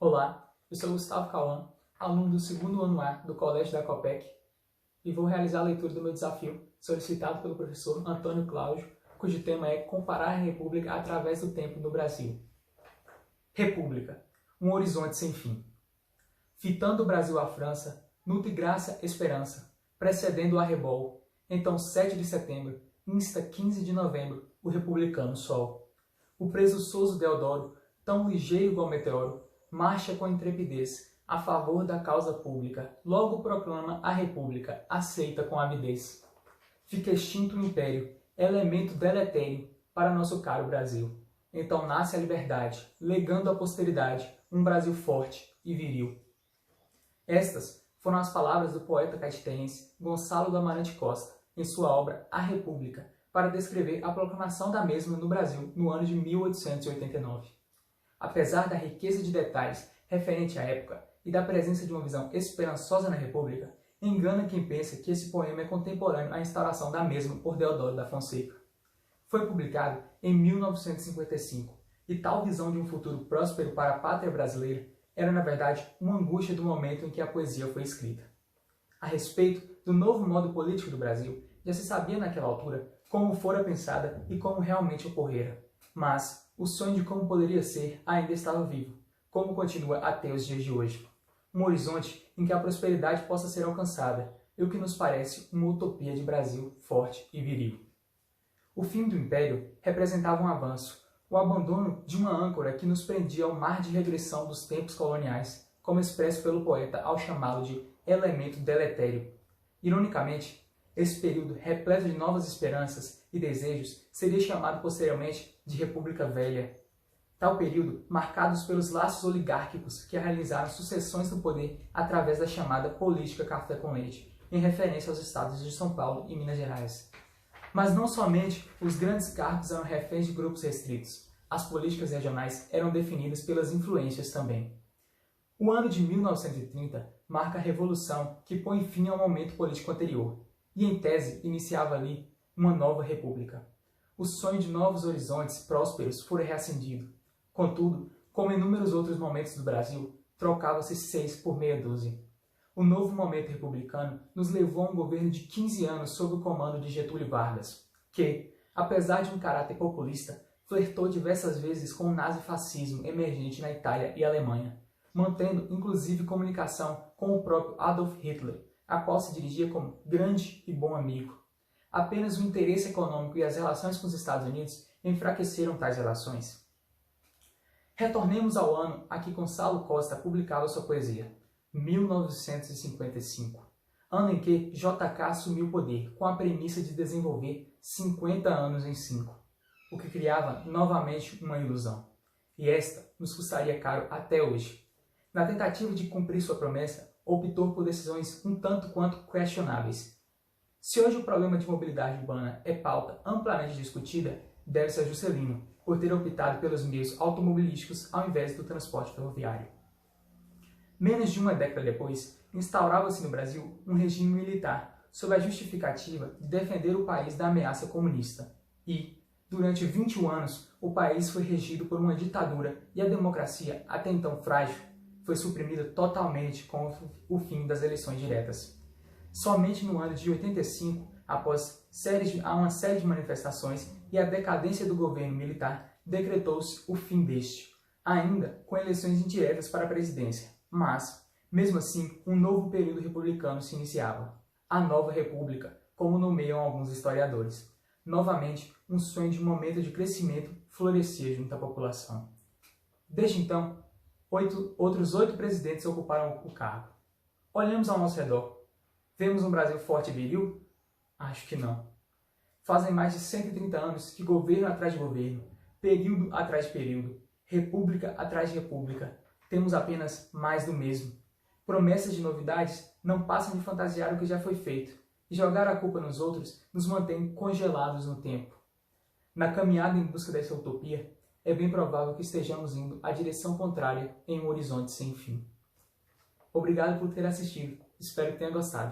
Olá, eu sou Gustavo Cauã, aluno do segundo ano A do Colégio da Copec, e vou realizar a leitura do meu desafio, solicitado pelo professor Antônio Cláudio, cujo tema é Comparar a República através do tempo no Brasil. República, um horizonte sem fim. Fitando o Brasil à França, nutre graça, esperança, precedendo o arrebol. Então 7 de setembro, insta 15 de novembro, o republicano sol. O presunçoso Deodoro, tão ligeiro igual meteoro, marcha com intrepidez a favor da causa pública, logo proclama a república, aceita com avidez. Fica extinto o império, elemento deletério para nosso caro Brasil. Então nasce a liberdade, legando à posteridade um Brasil forte e viril. Estas foram as palavras do poeta caetitense Gonçalo do Amarante Costa, em sua obra A República, para descrever a proclamação da mesma no Brasil no ano de 1889. Apesar da riqueza de detalhes referente à época e da presença de uma visão esperançosa na República, engana quem pensa que esse poema é contemporâneo à instauração da mesma por Deodoro da Fonseca. Foi publicado em 1955, e tal visão de um futuro próspero para a pátria brasileira era, na verdade, uma angústia do momento em que a poesia foi escrita. A respeito do novo modo político do Brasil, já se sabia naquela altura como fora pensada e como realmente ocorrera, mas o sonho de como poderia ser ainda estava vivo, como continua até os dias de hoje. Um horizonte em que a prosperidade possa ser alcançada, e o que nos parece uma utopia de Brasil forte e viril. O fim do Império representava um avanço, o abandono de uma âncora que nos prendia ao mar de regressão dos tempos coloniais, como expresso pelo poeta ao chamá-lo de elemento deletério. Ironicamente, esse período repleto de novas esperanças e desejos seria chamado posteriormente de República Velha. Tal período, marcados pelos laços oligárquicos que realizaram sucessões no poder através da chamada política café com leite, em referência aos estados de São Paulo e Minas Gerais. Mas não somente os grandes cargos eram reféns de grupos restritos, as políticas regionais eram definidas pelas influências também. O ano de 1930 marca a Revolução que põe fim ao momento político anterior, e em tese iniciava ali uma nova república. O sonho de novos horizontes prósperos fora reacendido. Contudo, como em inúmeros outros momentos do Brasil, trocava-se 6 por meia dúzia. O novo momento republicano nos levou a um governo de 15 anos sob o comando de Getúlio Vargas, que, apesar de um caráter populista, flertou diversas vezes com o nazifascismo emergente na Itália e Alemanha, mantendo inclusive comunicação com o próprio Adolf Hitler, a qual se dirigia como grande e bom amigo. Apenas o interesse econômico e as relações com os Estados Unidos enfraqueceram tais relações. Retornemos ao ano a que Gonçalo Costa publicava sua poesia, 1955, ano em que JK assumiu o poder com a premissa de desenvolver 50 anos em 5, o que criava novamente uma ilusão. E esta nos custaria caro até hoje. Na tentativa de cumprir sua promessa, optou por decisões um tanto quanto questionáveis. Se hoje o problema de mobilidade urbana é pauta amplamente discutida, deve-se a Juscelino, por ter optado pelos meios automobilísticos ao invés do transporte ferroviário. Menos de uma década depois, instaurava-se no Brasil um regime militar, sob a justificativa de defender o país da ameaça comunista. E, durante 21 anos, o país foi regido por uma ditadura e a democracia, até então frágil, foi suprimida totalmente com o fim das eleições diretas. Somente no ano de 85, após uma série de manifestações e a decadência do governo militar, decretou-se o fim deste, ainda com eleições indiretas para a presidência. Mas, mesmo assim, um novo período republicano se iniciava. A Nova República, como nomeiam alguns historiadores. Novamente, um sonho de momento de crescimento florescia junto à população. Desde então, outros 8 presidentes ocuparam o cargo. Olhamos ao nosso redor. Vemos um Brasil forte e viril? Acho que não. Fazem mais de 130 anos que governo atrás de governo, período atrás de período, república atrás de república, temos apenas mais do mesmo. Promessas de novidades não passam de fantasiar o que já foi feito, e jogar a culpa nos outros nos mantém congelados no tempo. Na caminhada em busca dessa utopia, é bem provável que estejamos indo à direção contrária em um horizonte sem fim. Obrigado por ter assistido, espero que tenha gostado.